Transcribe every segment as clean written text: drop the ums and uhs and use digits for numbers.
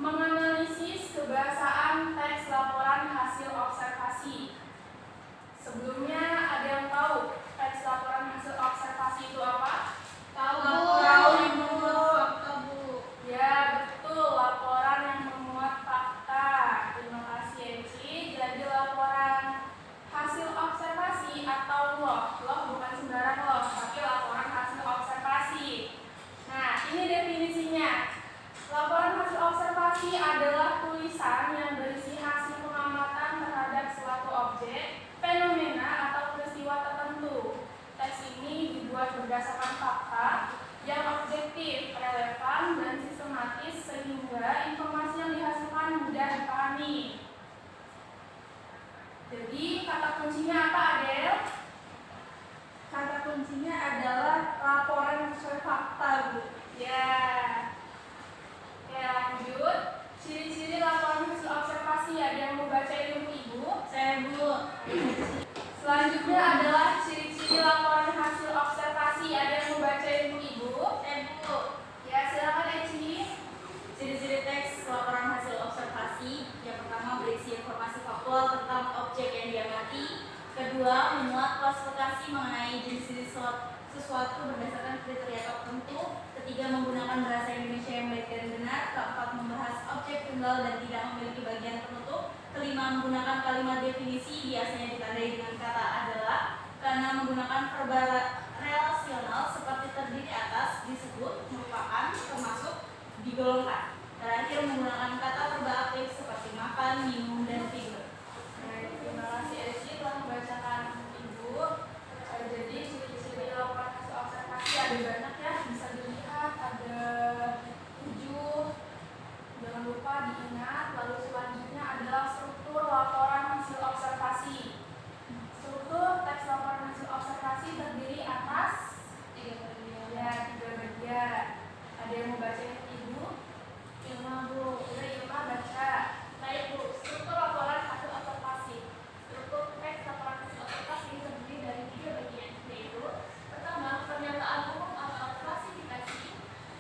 Menganalisis kebahasaan teks laporan hasil observasi. Sebelumnya ada yang tahu teks laporan hasil observasi itu apa? Tahu, Bu. Ya, betul, laporan yang memuat fakta. Terima kasih, Eci. Jadi laporan hasil observasi atau log bukan sembarang log, tapi laporan hasil observasi. Nah, ini definisinya. Laporan hasil observasi adalah tulisan yang berisi hasil pengamatan terhadap suatu objek, fenomena, atau peristiwa tertentu. Teks ini dibuat berdasarkan fakta yang objektif, relevan, dan sistematis sehingga informasi yang dihasilkan mudah dipahami. Jadi, kata kuncinya apa, Adel? Kata kuncinya adalah laporan sesuai fakta, Bu. Ya. Oke, lanjut. Ciri-ciri laporan hasil observasi. Ada yang mau bacain untuk Ibu? Saya, Bu. Selanjutnya adalah ciri-ciri laporan hasil observasi. Ada yang mau bacain untuk Ibu? Saya, Bu. Ya, silakan Eci. Ciri-ciri teks laporan hasil observasi. Yang pertama, berisi informasi faktual tentang objek yang diamati. Kedua, memuat klasifikasi mengenai jenis-jenis sesuatu berdasarkan kriteria tertentu. Ketiga, menggunakan bahasa Indonesia yang baik dan benar. Keempat, membahas objek tunggal dan tidak memiliki bagian penutup. Kelima, menggunakan kalimat definisi biasanya ditandai dengan kata adalah. Keenam, menggunakan verba relasional seperti terdiri atas, disebut, merupakan, termasuk, digolongkan. Terakhir, menggunakan kata verba aktif seperti makan, minum, dan tidur. Terima kasih Eci telah membacakan Ibu. Jadi ciri-ciri laporan hasil observasi ada banyak ya, bisa dilihat ada 7. Jangan lupa diingat. Lalu selanjutnya adalah struktur laporan hasil observasi. Struktur teks laporan hasil observasi terdiri atas 3 bagian. Ada yang mau bacain Ibu? Ilma, Bu. Ilma baca. Baik, Bu. Struktur laporan hasil observasi. Struktur teks laporan hasil observasi terdiri dari 3 bagian, yaitu pertama, pernyataan umum atau klasifikasi,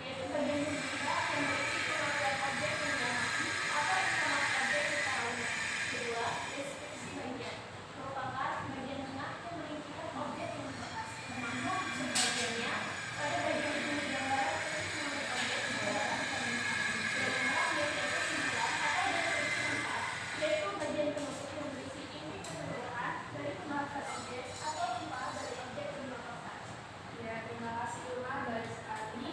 yaitu bagian ketiga yang berisi pengertian objek yang diamati atau informasi objek secara umum. Kedua, deskripsi bagian, merupakan bagian tengah yang menunjukkan objek yang dibahas, termasuk sebagiannya pada bagian ini gambaran mengenai objek yang dibahas. Kelima, bagian kesimpulan atau deskripsi manfaat, yaitu bagian penutup yang berisi inti keseluruhan dari pembahasan objek atau manfaat dari objek yang dilaporkan. Ya, terima kasih Ilma, baik sekali.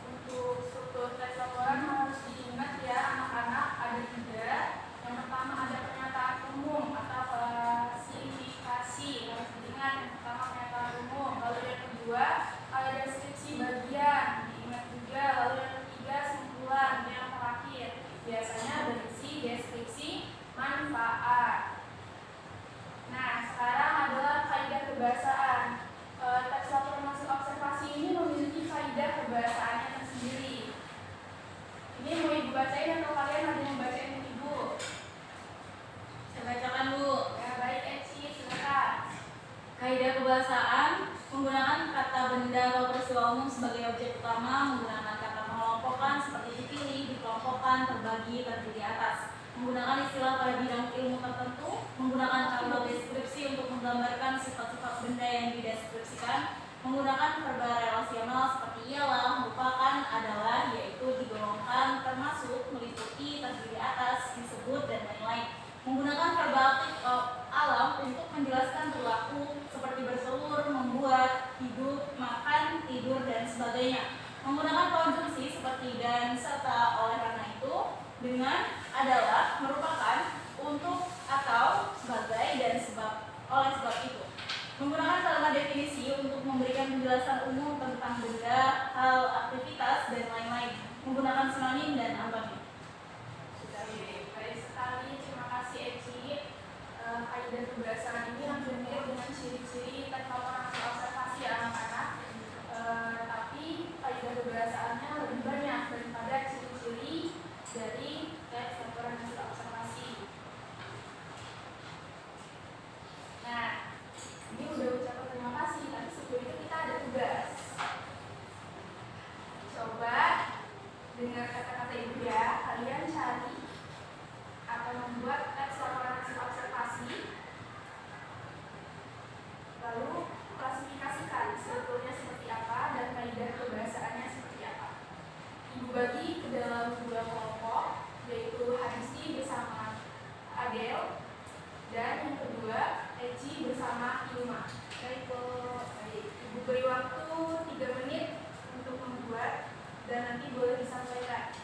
Untuk struktur teks laporan harus diingat ya anak-anak, ada 3. Yang pertama ada pernyataan umum atau klasifikasi, harus diingat. Yang pertama pernyataan umum. Lalu yang kedua ada deskripsi bagian, diingat juga. Lalu yang ketiga simpulan. Yang terakhir biasanya berisi deskripsi manfaat. Nah, sekarang adalah kaidah kebahasaan. Teks laporan hasil observasi ini memiliki kaidah kebahasaannya tersendiri. Ini mau Ibu bacain atau kalian ada yang bacain untuk Ibu? Saya bacakan, Bu. Ya, baik Eci, silakan. Kaidah kebahasaan menggunakan kata benda atau peristiwa umum sebagai objek utama, menggunakan kata mengelompokkan seperti dipilih, dikelompokkan, terbagi, terdiri atas, menggunakan istilah pada bidang ilmu tertentu, Menggunakan verba aktif alam untuk menjelaskan perilaku seperti bertelur, membuat, hidup, makan, tidur, dan sebagainya. Menggunakan konjungsi seperti dan, serta, oleh karena itu, dengan, adalah, merupakan, untuk, atau, sebagai, dan oleh sebab itu. Menggunakan kalimat definisi untuk memberikan penjelasan umum tentang benda, hal, aktivitas, dan lain-lain. Menggunakan sinonim dan antonim. Baik sekali, terima kasih Eci. Kaidah kebiasaan ini hampir mirip dengan ciri-ciri teks laporan hasil observasi ya anak-anak. Tapi kaidah kebiasaannya lebih banyak daripada ciri-ciri dari teks laporan hasil observasi. Nah, ini udah ucapan terima kasih, tapi sebelum itu kita ada tugas. Coba dengar kata-kata ibu ya, kalian cari atau membuat teks laporan hasil observasi, lalu klasifikasikan sebetulnya seperti apa dan kaidah kebahasaannya seperti apa. Ibu bagi ke dalam dua kelompok, yaitu Hadisi bersama Adel dan yang kedua Eci bersama Ilma. Baik, Ibu beri waktu 3 menit untuk membuat dan nanti boleh disampaikan.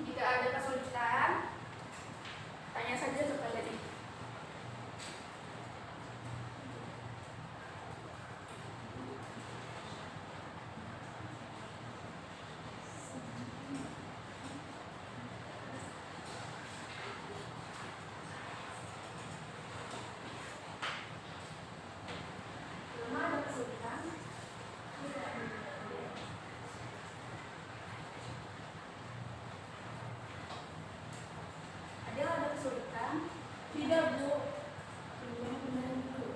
Jika ada kesulitan, tanya saja kepada Ibu. Ilma ada kesulitan? Adel ada kesulitan? Tidak, Bu. Yang benar dulu.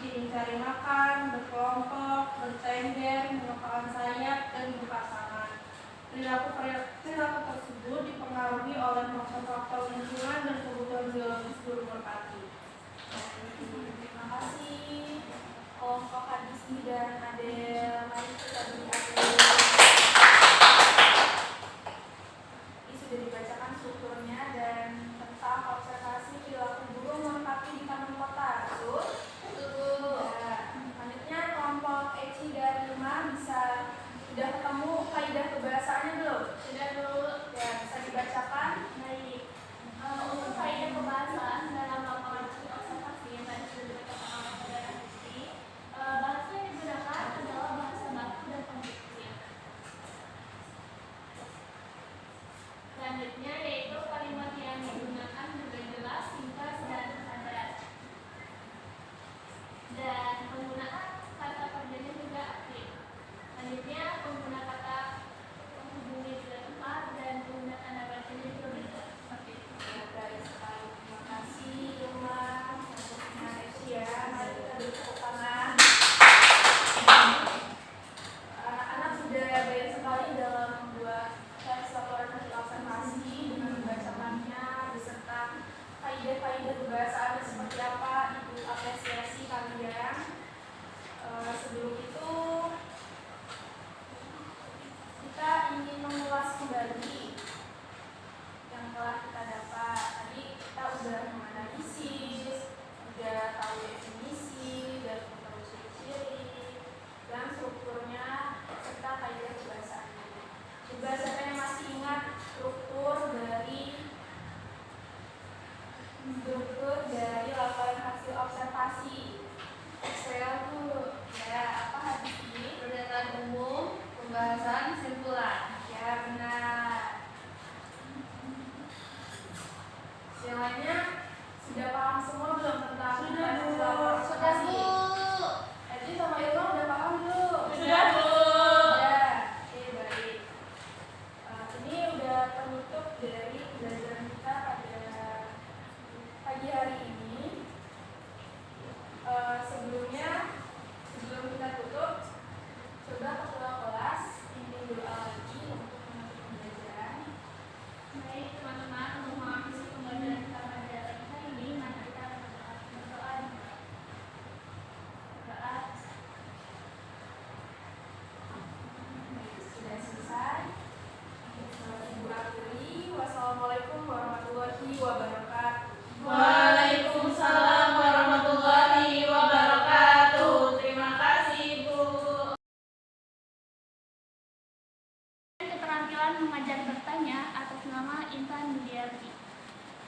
seperti mencari makan, berkelompok, bertengger, mengepakkan sayap, dan berpasangan. Perilaku tersebut dipengaruhi oleh faktor-faktor lingkungan dan kebutuhan biologis burung merpati. Terima kasih kelompok Hadisi dan Adel. Mari kita beri aplaus. Ini sudah dibacakan strukturnya dan tentang observasi perilaku burung merpati di taman kota. Betul? Betul. Ya. Selanjutnya kelompok Eci dan Lima sudah ketemu kaidah kebahasaannya belum? Sudah dulu. Ya, bisa dibacakan. Baik. Untuk kaidah pembahasan dalam laporan hasil observasi yang tadi sudah dibacakan oleh saudara Rizky, bahasa yang digunakan adalah bahasa baku dan konstruksi. Selanjutnya yaitu kalimat yang digunakan juga jelas, singkat, dan padat. Dan penggunaan kata kerjanya juga aktif. Selanjutnya pengguna kata penghubungnya juga tepat dan pengguna tanda bacanya juga benar. Seperti itu. Ya, baik sekali. Terima kasih, Ilma. Selanjutnya Eci ya. Mari kita beri tepuk tangan. Anak-anak sudah baik sekali dalam membuat teks laporan hasil observasi dengan membacakannya beserta kaidah-kaidah kebahasaannya seperti apa. Ibu apresiasi kalian. Sebelum itu kita ingin mengulas kembali yang telah kita dapat. Tadi kita udah menganalisis, udah tahu definisi, dan tahu ciri-ciri dan strukturnya serta kaidah kebahasaannya. Juga saya masih ingat struktur dari laporan hasil observasi. Excel tuh ya apa hadis ini? Pernyataan umum, pembahasan, kesimpulan. Ya benar. Yang lainnya sudah paham semua belum tentang hasil laporan observasi? Edi sama Ilma udah paham belum? Sudah, Bu. Ya, oke baik. Ini udah penutup dari pembelajaran kita pada pagi hari ini. Sebelum kita tutup, coba ketua kelas pimpin doa lagi untuk menutup pembelajaran. Baik teman-teman, untuk mengakhiri pembelajaran kita pada pagi hari ini, mari kita berdoa. Sudah selesai. Ibu akhiri. Wassalamualaikum warahmatullahi wabarakatuh. Waalaikumsalam warahmatullahi wabarakatuh. Terima kasih, Bu. Keterampilan mengajar bertanya atas nama Intan Budiarti.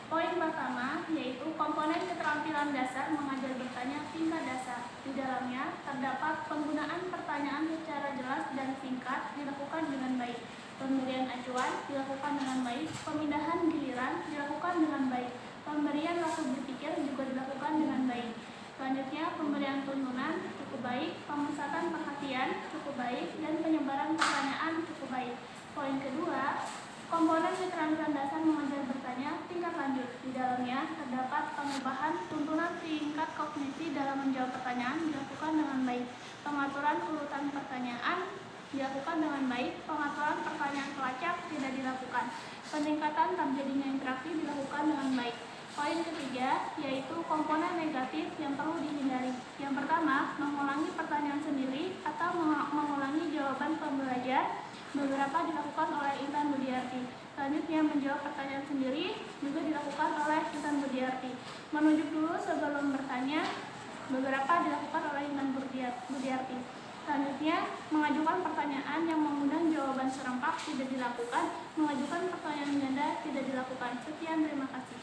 Poin pertama yaitu komponen keterampilan dasar mengajar bertanya tingkat dasar. Di dalamnya terdapat penggunaan pertanyaan secara jelas dan singkat dilakukan dengan baik. Pemberian acuan dilakukan dengan baik. Pemindahan giliran dilakukan dengan baik. Pemberian waktu berpikir juga dilakukan dengan baik. Selanjutnya pemberian tuntunan cukup baik. Pemusatan perhatian cukup baik dan penyebaran pertanyaan cukup baik. Poin kedua, komponen keterampilan dasar mengajar bertanya tingkat lanjut. Di dalamnya terdapat pengubahan tuntunan tingkat kognisi dalam menjawab pertanyaan dilakukan dengan baik. Pengaturan urutan pertanyaan dilakukan dengan baik. Pengaturan pertanyaan pelacak tidak dilakukan. Peningkatan terjadinya interaksi dilakukan dengan baik. Poin ketiga yaitu komponen negatif yang perlu dihindari. Yang pertama, mengulangi pertanyaan sendiri atau mengulangi jawaban pembelajar. Beberapa dilakukan oleh Intan Budiarti. Selanjutnya menjawab pertanyaan sendiri juga dilakukan oleh Intan Budiarti. Menunjuk dulu sebelum bertanya. Beberapa dilakukan oleh Intan Budiarti. Selanjutnya mengajukan pertanyaan yang mengundang jawaban serempak tidak dilakukan. Mengajukan pertanyaan ganda tidak dilakukan. Sekian, terima kasih.